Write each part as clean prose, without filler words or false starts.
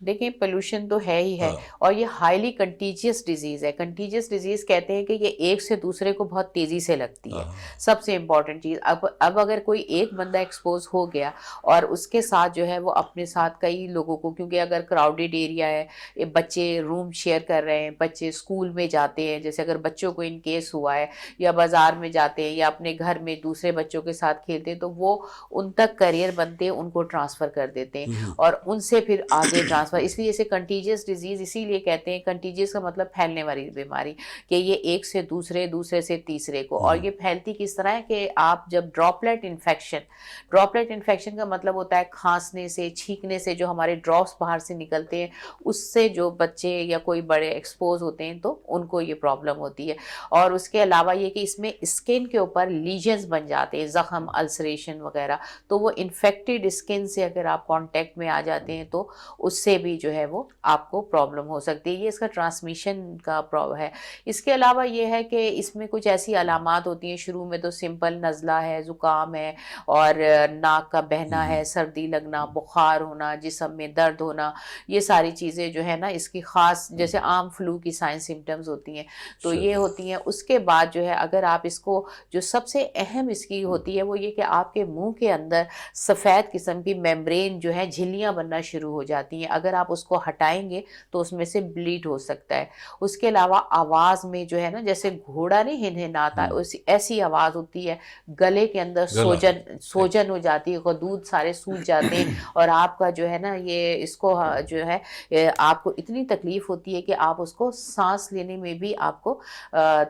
دیکھیں پولوشن تو ہے ہی ہے اور یہ ہائیلی کنٹیجیس ڈیزیز ہے. کنٹیجیس ڈیزیز کہتے ہیں کہ یہ ایک سے دوسرے کو بہت تیزی سے لگتی ہے. سب سے امپورٹنٹ چیز اب اگر کوئی ایک بندہ ایکسپوز ہو گیا اور اس کے ساتھ جو ہے وہ اپنے ساتھ کئی لوگوں کو, کیونکہ اگر کراؤڈیڈ ایریا ہے, بچے روم شیئر کر رہے ہیں, بچے اسکول میں جاتے ہیں, جیسے اگر بچوں کو ان کیس ہوا ہے یا بازار میں جاتے ہیں یا اپنے گھر میں دوسرے بچوں کے ساتھ کھیلتے ہیں, تو وہ ان تک کیریئر بنتے ہیں, ان کو ٹرانسفر کر دیتے ہیں اور ان سے پھر آگے ٹرانسفر. اس لیے اسے کنٹیجیس ڈیزیز اسی لیے کہتے ہیں. کنٹیجیس کا مطلب پھیلنے والی بیماری, کہ یہ ایک سے دوسرے, دوسرے سے تیسرے کو. اور یہ پھیلتی کس طرح ہے کہ آپ جب ڈراپلیٹ انفیکشن کا مطلب ہوتا ہے کھانسنے سے, چھینکنے سے, جو ہمارے ڈراپس باہر سے نکلتے ہیں اس سے جو بچے یا کوئی بڑے ایکسپوز ہوتے ہیں تو ان کو یہ پرابلم ہوتی ہے. اور اس کے علاوہ یہ کہ اس میں اسکن کے اوپر لیجنز بن جاتے ہیں, زخم, السریشن وغیرہ, تو وہ انفیکٹڈ اسکن سے اگر آپ کانٹیکٹ میں آ جاتے ہیں تو اس سے بھی جو ہے وہ آپ کو پرابلم ہو سکتی ہے. یہ اس کا ٹرانسمیشن کا ہے. اس کے علاوہ یہ ہے کہ اس میں کچھ ایسی علامات ہوتی ہیں, شروع میں تو سمپل نزلہ ہے, زکام ہے, اور ناک کا بہنا ہے, سردی لگنا, بخار ہونا, جسم میں درد ہونا, یہ ساری چیزیں جو ہے نا اس کی خاص جیسے عام فلو کی سائن سمٹمز ہوتی ہیں تو یہ ہوتی ہیں. اس کے بعد جو ہے اگر آپ اس کو, جو سب سے اہم اس کی ہوتی ہے وہ یہ کہ آپ کے منہ کے اندر سفید قسم کی میمبرین جو ہے, جھلیاں بننا شروع ہو جاتی ہیں. اگر آپ اس کو ہٹائیں گے تو اس میں سے بلیڈ ہو سکتا ہے. اس کے علاوہ آواز میں جو ہے نا, جیسے گھوڑا نہیں ہنہناتا ایسی آواز ہوتی ہے. گلے کے اندر سوجن ہو جاتی ہے, غدود سارے سوج جاتے ہیں اور آپ کا جو ہے نا یہ اس کو جو ہے آپ کو اتنی تکلیف ہوتی ہے کہ آپ اس کو سانس لینے میں بھی آپ کو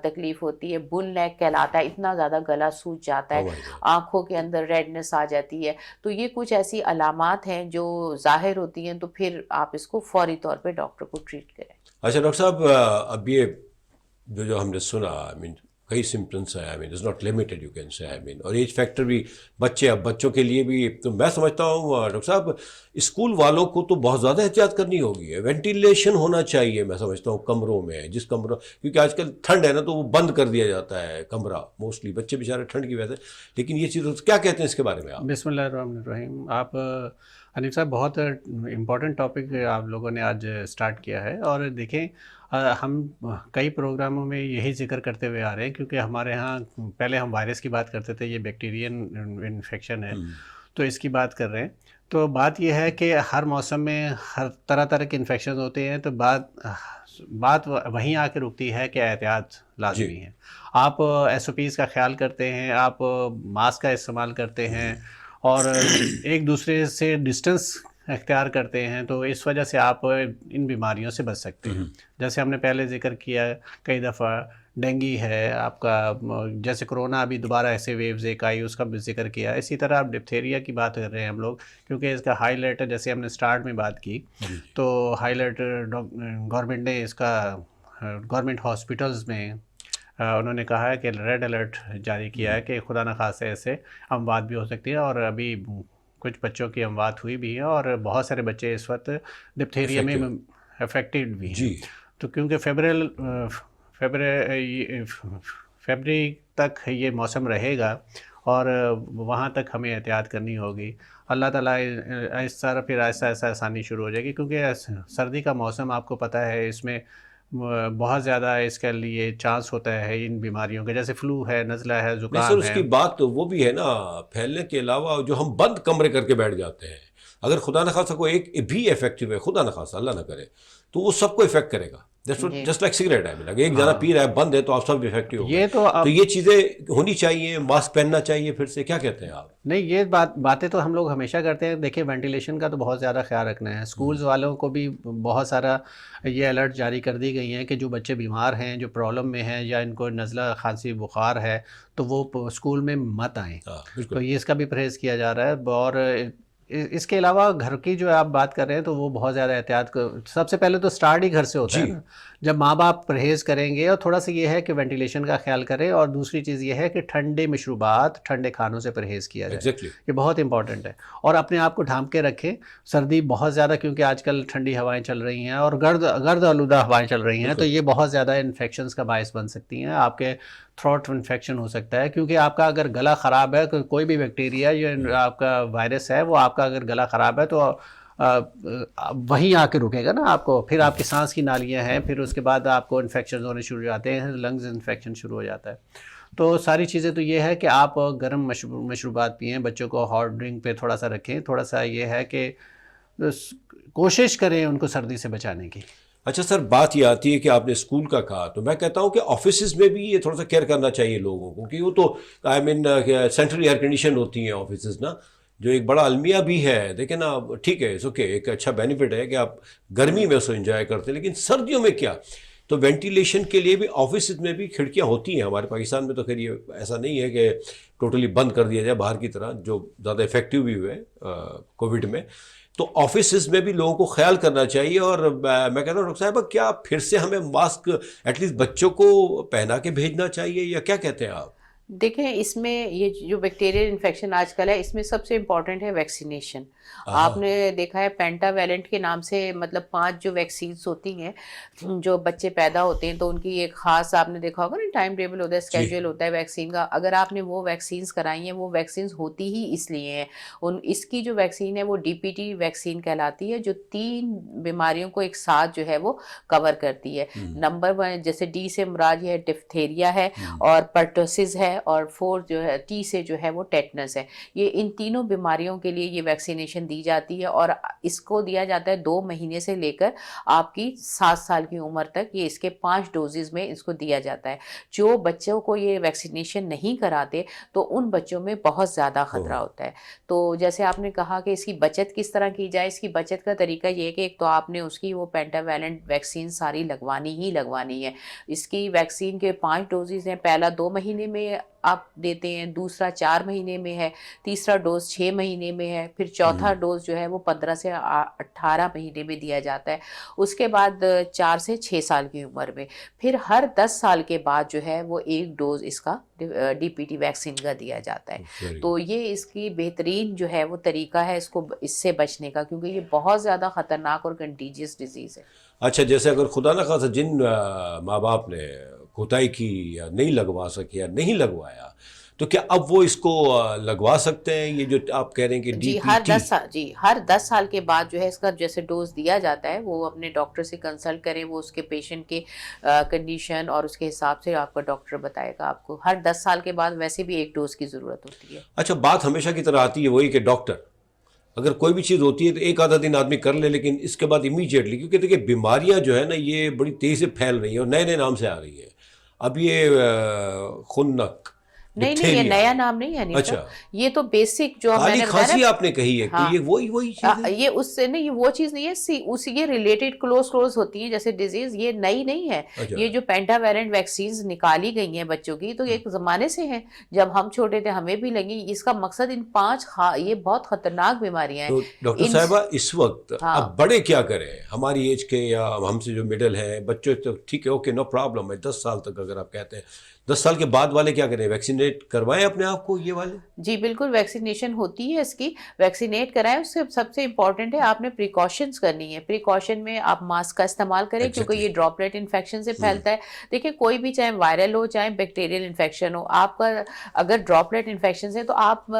تکلیف ہوتی ہے. بل نیک کہلاتا ہے, اتنا زیادہ گلا سوج جاتا ہے. آنکھوں کے اندر ریڈنس آ جاتی ہے. تو یہ کچھ ایسی علامات ہیں جو ظاہر ہوتی ہیں, تو پھر آپ اس کو فوری طور پہ ڈاکٹر کو ٹریٹ کریں. اچھا ڈاکٹر صاحب, اب یہ جو ہم نے سنا, کئی سمپٹمس ہیں, is not limited you can say, اور ایج فیکٹر بھی بچوں کے لیے بھی. تو میں سمجھتا ہوں ڈاکٹر صاحب اسکول والوں کو تو بہت زیادہ احتیاط کرنی ہوگی. وینٹیلیشن ہونا چاہیے میں سمجھتا ہوں کمروں میں, جس کمروں, کیونکہ آج کل ٹھنڈ ہے نا تو وہ بند کر دیا جاتا ہے کمرہ موسٹلی, بچے بیچارے ٹھنڈ کی وجہ سے. لیکن یہ چیز کیا کہتے ہیں اس کے بارے میں آپ؟ بسم اللہ الرحمن الرحیم. آپ حنیف صاحب بہت امپورٹنٹ ٹاپک آپ لوگوں نے آج سٹارٹ کیا ہے. اور دیکھیں ہم کئی پروگراموں میں یہی ذکر کرتے ہوئے آ رہے ہیں, کیونکہ ہمارے ہاں پہلے ہم وائرس کی بات کرتے تھے, یہ بیکٹیرین انفیکشن ہے تو اس کی بات کر رہے ہیں. تو بات یہ ہے کہ ہر موسم میں ہر طرح کے انفیکشن ہوتے ہیں, تو بات وہیں آ کے رکتی ہے کہ احتیاط لازمی ہے. آپ ایس او پیز کا خیال کرتے ہیں, آپ ماسک کا استعمال کرتے ہیں اور ایک دوسرے سے ڈسٹنس اختیار کرتے ہیں, تو اس وجہ سے آپ ان بیماریوں سے بچ سکتے ہیں. جیسے ہم نے پہلے ذکر کیا کئی دفعہ, ڈینگی ہے آپ کا, جیسے کرونا ابھی دوبارہ ایسے ویوز ایک آئی اس کا بھی ذکر کیا. اسی طرح آپ ڈپتھیریا کی بات کر رہے ہیں ہم لوگ, کیونکہ اس کا ہائی الرٹ, جیسے ہم نے سٹارٹ میں بات کی تو ہائی الرٹ گورنمنٹ نے اس کا گورنمنٹ ہاسپٹلز میں انہوں نے کہا ہے کہ ریڈ الرٹ جاری کیا ہے کہ خدا نخواستہ ایسے اموات بھی ہو سکتی ہیں. اور ابھی کچھ بچوں کی اموات ہوئی بھی ہیں اور بہت سارے بچے اس وقت ڈپتھیریا میں افیکٹڈ بھی ہیں. تو کیونکہ فیبری تک یہ موسم رہے گا اور وہاں تک ہمیں احتیاط کرنی ہوگی. اللہ تعالیٰ اس طرح پھر ایسا آسانی شروع ہو جائے گی, کیونکہ سردی کا موسم آپ کو پتہ ہے اس میں بہت زیادہ اس کے لیے چانس ہوتا ہے ان بیماریوں کے, جیسے فلو ہے, نزلہ ہے, زکام ہے. اس کی بات وہ بھی ہے نا, پھیلنے کے علاوہ جو ہم بند کمرے کر کے بیٹھ جاتے ہیں, اگر خدا نخواستہ کوئی ایک بھی افیکٹو ہے, خدا نخواستہ اللہ نہ کرے, تو وہ سب کو افیکٹ کرے گا. جسٹ لائک سگریٹ ہے, ایک جنا پی رہا ہے بند ہے تو آپ سب افیکٹو ہو گئے. تو یہ چیزیں ہونی چاہیے, ماسک پہننا چاہیے. پھر سے کیا کہتے ہیں آپ؟ نہیں, یہ باتیں تو ہم لوگ ہمیشہ کرتے ہیں. دیکھیں وینٹیلیشن کا تو بہت زیادہ خیال رکھنا ہے. اسکولز والوں کو بھی بہت سارا یہ الرٹ جاری کر دی گئی ہیں کہ جو بچے بیمار ہیں, جو پرابلم میں ہیں, یا ان کو نزلہ کھانسی بخار ہے, تو وہ اسکول میں مت آئیں. تو یہ اس کا بھی پرہیز کیا جا رہا ہے. اور اس کے علاوہ گھر کی جو آپ بات کر رہے ہیں تو وہ بہت زیادہ احتیاط سب سے پہلے تو سٹارٹ ہی گھر سے ہوتا ہے نا. جب ماں باپ پرہیز کریں گے, اور تھوڑا سا یہ ہے کہ وینٹیلیشن کا خیال کریں, اور دوسری چیز یہ ہے کہ ٹھنڈے مشروبات, ٹھنڈے کھانوں سے پرہیز کیا جائے. یہ بہت امپورٹنٹ ہے. اور اپنے آپ کو ڈھانپ کے رکھیں. سردی بہت زیادہ, کیونکہ آج کل ٹھنڈی ہوائیں چل رہی ہیں اور گرد آلودہ ہوائیں چل رہی ہیں, تو یہ بہت زیادہ انفیکشنز کا باعث بن سکتی ہیں. آپ کے تھروٹ انفیکشن ہو سکتا ہے, کیونکہ آپ کا اگر گلا خراب ہے, کوئی بھی بیکٹیریا یا آپ کا وائرس ہے وہ آپ کا اگر گلا خراب ہے تو وہیں آ کے رکے گا نا آپ کو. پھر آپ کی سانس کی نالیاں ہیں, پھر اس کے بعد آپ کو انفیکشن ہونے شروع ہو جاتے ہیں, لنگز انفیکشن شروع ہو جاتا ہے. تو ساری چیزیں تو یہ ہے کہ آپ گرم مشروبات پئیں, بچوں کو ہاٹ ڈرنک پہ تھوڑا سا رکھیں. تھوڑا سا یہ ہے کہ کوشش کریں ان کو سردی سے بچانے کی. اچھا سر, بات یہ آتی ہے کہ آپ نے اسکول کا کہا, تو میں کہتا ہوں کہ آفیسز میں بھی یہ تھوڑا سا کیئر کرنا چاہیے لوگوں کو, کیونکہ وہ تو آئی مین سینٹرل ایئر کنڈیشن ہوتی ہیں آفیسز نا, جو ایک بڑا المیہ بھی ہے. دیکھیں نا, ٹھیک ہے, اوکے, ایک اچھا بینیفٹ ہے کہ آپ گرمی میں اسے انجوائے کرتے ہیں, لیکن سردیوں میں کیا؟ تو وینٹیلیشن کے لیے بھی آفیسز میں بھی کھڑکیاں ہوتی ہیں. ہمارے پاکستان میں تو خیر یہ ایسا نہیں ہے کہ ٹوٹلی بند کر دیا جائے باہر کی طرح, جو زیادہ افیکٹو بھی ہوئے کووڈ میں. تو آفیسز میں بھی لوگوں کو خیال کرنا چاہیے. اور میں کہتا ہوں ڈاکٹر صاحبہ, کیا پھر سے ہمیں ماسک ایٹ لیسٹ بچوں کو پہنا کے بھیجنا چاہیے, یا کیا کہتے ہیں آپ؟ دیکھیں, اس میں یہ جو بیکٹیریل انفیکشن آج کل ہے, اس میں سب سے امپورٹنٹ ہے ویکسینیشن. آپ نے دیکھا ہے پینٹا ویلنٹ کے نام سے, مطلب 5 جو ویکسینز ہوتی ہیں جو بچے پیدا ہوتے ہیں, تو ان کی ایک خاص, آپ نے دیکھا ہوگا نا, ٹائم ٹیبل ہوتا ہے, اسکیجول ہوتا ہے ویکسین کا. اگر آپ نے وہ ویکسینز کرائی ہیں, وہ ویکسینز ہوتی ہی اس لیے ہیں. اس کی جو ویکسین ہے وہ ڈی پی ٹی ویکسین کہلاتی ہے, جو 3 بیماریوں کو ایک ساتھ جو ہے وہ کور کرتی ہے. نمبر 1 جیسے ڈی سے مراد یہ ہے ڈفتھیریا ہے, اور پرٹوسز ہے, اور 4 جو ہے ٹی سے جو ہے وہ ٹیٹنس ہے. یہ ان تینوں بیماریوں کے لیے یہ ویکسینیشن دی جاتی ہے, اور اس کو دیا جاتا ہے 2 مہینے سے لے کر آپ کی 7 سال کی عمر تک. یہ اس کے 5 ڈوزز میں اس کو دیا جاتا ہے. جو بچوں کو یہ ویکسینیشن نہیں کراتے تو ان بچوں میں بہت زیادہ خطرہ ہوتا ہے. تو جیسے آپ نے کہا کہ اس کی بچت کس طرح کی جائے, اس کی بچت کا طریقہ یہ ہے کہ ایک تو آپ نے اس کی وہ پینٹا ویلنٹ ویکسین ساری لگوانی ہے. اس کی ویکسین کے 5 ڈوزز ہیں. پہلا 2 مہینے میں آپ دیتے ہیں, دوسرا 4 مہینے میں ہے, تیسرا ڈوز 6 مہینے میں ہے, پھر چوتھا ڈوز جو ہے وہ 15 سے 18 مہینے میں دیا جاتا ہے. اس کے بعد 4 سے 6 سال کی عمر میں. پھر ہر 10 سال کے بعد جو ہے وہ 1 ڈوز اس کا ڈی پی ٹی ویکسین کا دیا جاتا ہے. تو یہ اس کی بہترین جو ہے وہ طریقہ ہے اس سے بچنے کا, کیونکہ یہ بہت زیادہ خطرناک اور کنٹیجیس ڈیزیز ہے. اچھا, جیسے اگر خدا نہ خواستہ جن ماں باپ نے کوتاہی کی یا نہیں لگوا سکے یا نہیں لگوایا, تو کیا اب وہ اس کو لگوا سکتے ہیں, یہ جو آپ کہہ رہے ہیں کہ ڈی پی ٹی؟ ہر 10 سال کے بعد جو ہے اس کا جیسے ڈوز دیا جاتا ہے, وہ اپنے ڈاکٹر سے کنسلٹ کریں, وہ اس کے پیشنٹ کے کنڈیشن اور اس کے حساب سے آپ کا ڈاکٹر بتائے گا آپ کو. ہر 10 سال کے بعد ویسے بھی 1 ڈوز کی ضرورت ہوتی ہے. اچھا, بات ہمیشہ کی طرح آتی ہے وہی کہ ڈاکٹر اگر کوئی بھی چیز ہوتی ہے تو ایک آدھا دن آدمی کر لے, لیکن اس کے بعد امیجیٹلی, کیونکہ دیکھیں بیماریاں جو ہے نا یہ بڑی تیزی سے پھیل رہی ہیں اور نئے نئے نام سے آ رہی ہیں. اب یہ خنک, نہیں, یہ نیا نام نہیں ہے. اچھا, یہ تو بیسک جو میں نے خاصی آپ نے کہی ہے کہ یہ وہی چیز ہے. یہ اس سے نہیں, یہ وہ چیز نہیں ہے, اسی کے ریلیٹڈ کلوز ہوتی ہیں جیسے ڈیزیز. یہ نئی نہیں ہے. یہ جو پینٹا ویلنٹ ویکسینز نکالی گئی ہیں بچوں کی, تو ایک زمانے سے ہیں, جب ہم چھوٹے تھے ہمیں بھی لگی. اس کا مقصد ان 5 یہ بہت خطرناک بیماریاں ہیں. ڈاکٹر صاحبہ, اس وقت اب بڑے کیا کریں, ہماری ایج کے یا ہم سے جو مڈل ہیں, بچوں تو ٹھیک ہے, اوکے, نو پرابلم ہے, 10 سال تک اگر آپ کہتے ہیں, 10 سال کے بعد والے کیا کریں, ویکسینیٹ کروائیں اپنے آپ کو یہ والے؟ جی بالکل, ویکسینیشن ہوتی ہے اس کی, ویکسینیٹ کرائیں. اس سے سب سے امپورٹنٹ ہے آپ نے پریکاشنز کرنی ہے. پریکاشن میں آپ ماسک کا استعمال کریں, کیونکہ یہ ڈراپلیٹ انفیکشن سے پھیلتا ہے. دیکھیں, کوئی بھی چاہے وائرل ہو چاہے بیکٹیریل انفیکشن ہو, آپ کا اگر ڈراپلیٹ انفیکشن ہے تو آپ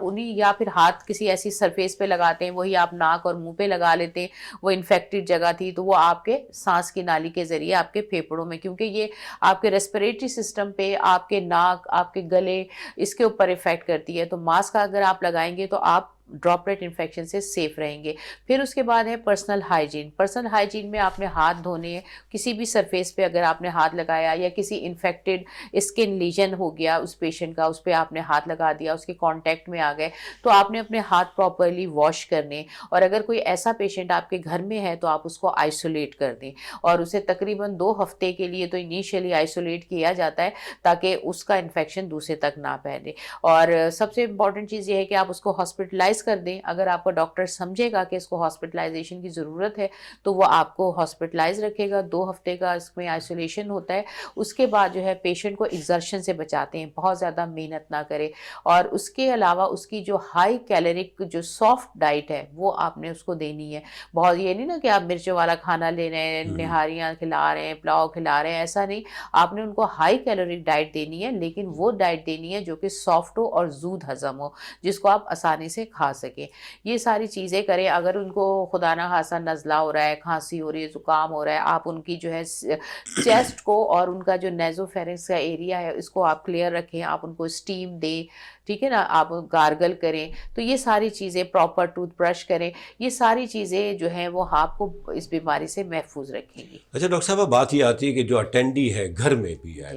انہیں یا پھر ہاتھ کسی ایسی سرفیس پہ لگاتے ہیں, وہی آپ ناک اور منہ پہ لگا لیتے ہیں, وہ انفیکٹڈ جگہ تھی تو وہ آپ کے سانس کی نالی کے ذریعے آپ کے پھیپھڑوں میں, کیونکہ یہ آپ کے ریسپریٹری سسٹم پہ, آپ کے ناک, آپ کے گلے, اس کے اوپر افیکٹ کرتی ہے. تو ماسک اگر آپ لگائیں گے تو آپ ڈراپلیٹ انفیکشن سے سیف رہیں گے. پھر اس کے بعد ہے پرسنل ہائیجین. پرسنل ہائیجین میں آپ نے ہاتھ دھونے ہیں. کسی بھی سرفیس پہ اگر آپ نے ہاتھ لگایا یا کسی انفیکٹڈ اسکن لیجن ہو گیا اس پیشنٹ کا, اس پہ آپ نے ہاتھ لگا دیا, اس کے کانٹیکٹ میں آ گئے, تو آپ نے اپنے ہاتھ پراپرلی واش کرنے. اور اگر کوئی ایسا پیشنٹ آپ کے گھر میں ہے تو آپ اس کو آئسولیٹ کر دیں, اور اسے تقریباً 2 ہفتے کے لیے تو انیشیلی آئسولیٹ کیا جاتا ہے تاکہ اس کا انفیکشن دوسرے تک نہ پھیلے. اور سب سے امپورٹنٹ چیز یہ ہے کہ آپ اس کو ہاسپٹلائز کر دیں. اگر آپ کا ڈاکٹر سمجھے گا کہ اس کو ہاسپٹلائزیشن کی ضرورت ہے تو وہ آپ کو ہاسپٹلائز رکھے گا. 2 ہفتے کا اس میں آئسولیشن ہوتا ہے. اس کے بعد جو ہے پیشنٹ کو ایگزرشن سے بچاتے ہیں, بہت زیادہ محنت نہ کرے. اور اس کے علاوہ اس کی جو ہائی کیلورک جو سافٹ ڈائٹ ہے وہ آپ نے اس کو دینی ہے. بہت یہ نہیں نا کہ آپ مرچوں والا کھانا لے رہے ہیں, نہاریاں کھلا رہے ہیں, پلاؤ کھلا رہے ہیں, ایسا نہیں. آپ نے ان کو ہائی کیلورک ڈائٹ دینی ہے, لیکن وہ ڈائٹ دینی ہے جو کہ سافٹ ہو اور زود ہضم ہو, جس کو آپ آسانی سے کھا کھا سکیں. یہ ساری چیزیں کریں. اگر ان کو خدا نہ خاصا نزلہ ہو رہا ہے, کھانسی ہو رہی ہے, زکام ہو رہا ہے, آپ ان کی جو ہے چیسٹ کو اور ان کا جو نیزوفیرنکس کا ایریا ہے اس کو آپ کلیئر رکھیں, آپ ان کو اسٹیم دیں, ٹھیک ہے نا, آپ گارگل کریں. تو یہ ساری چیزیں, پراپر ٹوتھ برش کریں, یہ ساری چیزیں جو ہیں وہ آپ کو اس بیماری سے محفوظ رکھیں گی. اچھا ڈاکٹر صاحب, بات یہ آتی ہے کہ جو اٹینڈی ہے گھر میں بھی ہے,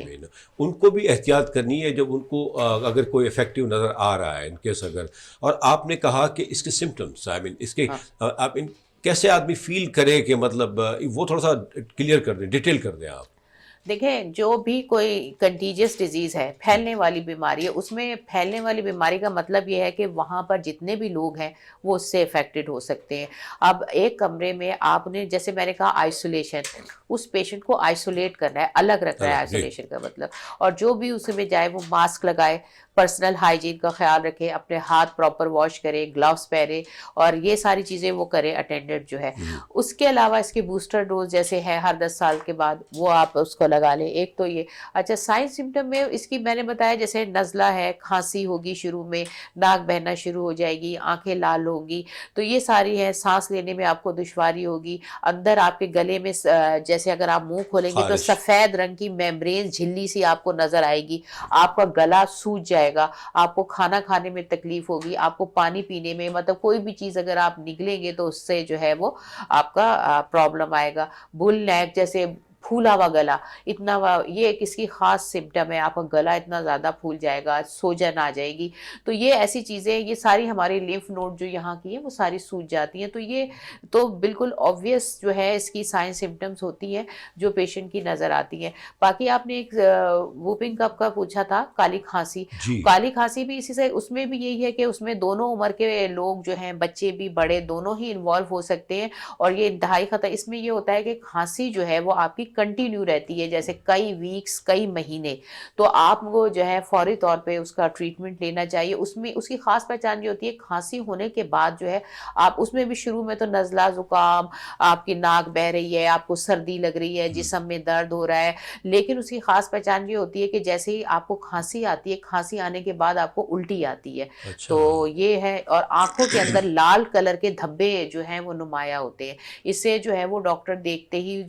ان کو بھی احتیاط کرنی ہے جب ان کو اگر کوئی افیکٹو نظر آ رہا ہے ان کیس اگر, اور آپ نے کہا کہ اس کے سمٹمس, آئی مین اس کے آپ کیسے آدمی فیل کرے کہ مطلب وہ تھوڑا سا کلیئر کر دیں, ڈیٹیل کر دیں آپ. دیکھیں, جو بھی کوئی کنٹیجیس ڈیزیز ہے, پھیلنے والی بیماری ہے, اس میں پھیلنے والی بیماری کا مطلب یہ ہے کہ وہاں پر جتنے بھی لوگ ہیں وہ اس سے افیکٹڈ ہو سکتے ہیں. اب ایک کمرے میں آپ نے, جیسے میں نے کہا آئسولیشن, اس پیشنٹ کو آئسولیٹ کرنا ہے, الگ رکھنا ہے, آئسولیشن کا مطلب. اور جو بھی اس میں جائے وہ ماسک لگائے, پرسنل ہائیجین کا خیال رکھے, اپنے ہاتھ پراپر واش کرے, گلوز پہنے, اور یہ ساری چیزیں وہ کرے اٹینڈنٹ جو ہے. اس کے علاوہ اس کی بوسٹر ڈوز جیسے ہے ہر 10 سال کے بعد, وہ آپ اس کو لگا لیں. ایک تو یہ. اچھا, سائن سمٹم میں اس کی میں نے بتایا, جیسے نزلہ ہے, کھانسی ہوگی شروع میں, ناک بہنا شروع ہو جائے گی, آنکھیں لال ہوگی, تو یہ ساری ہے. سانس لینے میں آپ کو دشواری ہوگی, اندر آپ کے گلے میں جیسے اگر آپ منہ کھولیں گے تو سفید رنگ کی میمبرین جھلی سی آپ کو نظر آئے گی, آپ کا گلا سوج جائے گا, آپ کو کھانا کھانے میں تکلیف ہوگی, آپ کو پانی پینے میں, مطلب کوئی بھی چیز اگر آپ نگلیں گے تو اس سے جو ہے وہ آپ کا پرابلم آئے گا. بل نیک, جیسے پھولا ہوا گلا, اتنا یہ ایک اس کی خاص سمٹم ہے. آپ کا گلا اتنا زیادہ پھول جائے گا, سوجن آ جائے گی. تو یہ ایسی چیزیں, یہ ساری ہماری لیمف نوڈ جو یہاں کی ہیں وہ ساری سوج جاتی ہیں. تو یہ تو بالکل آبویس جو ہے اس کی سائن سمٹمس ہوتی ہیں جو پیشنٹ کی نظر آتی ہیں. باقی آپ نے ایک ووپنگ کف کا پوچھا تھا, کالی کھانسی. کالی کھانسی بھی اسی سے, اس میں بھی یہی ہے کہ اس میں دونوں عمر کے لوگ جو ہیں, بچے بھی بڑے دونوں ہی انوالو ہو سکتے ہیں. اور یہ انتہائی خطر اس میں یہ ہوتا ہے کہ کھانسی جو ہے وہ آپ کی کنٹینیو رہتی ہے, جیسے کئی ویکس, کئی مہینے. تو آپ کو جو ہے فوری طور پہ اس کا ٹریٹمنٹ لینا چاہیے. اس میں اس کی خاص پہچان یہ ہوتی ہے, کھانسی ہونے کے بعد جو ہے آپ اس میں بھی شروع میں تو نزلہ, زکام, آپ کی ناک بہ رہی ہے, آپ کو سردی لگ رہی ہے, جسم میں درد ہو رہا ہے, لیکن اس کی خاص پہچان یہ ہوتی ہے کہ جیسے ہی آپ کو کھانسی آتی ہے, کھانسی آنے کے بعد آپ کو الٹی آتی ہے. تو یہ ہے. اور آنکھوں کے اندر لال کلر کے دھبے جو ہیں وہ نمایاں ہوتے ہیں. اس سے جو ہے وہ ڈاکٹر دیکھتے ہی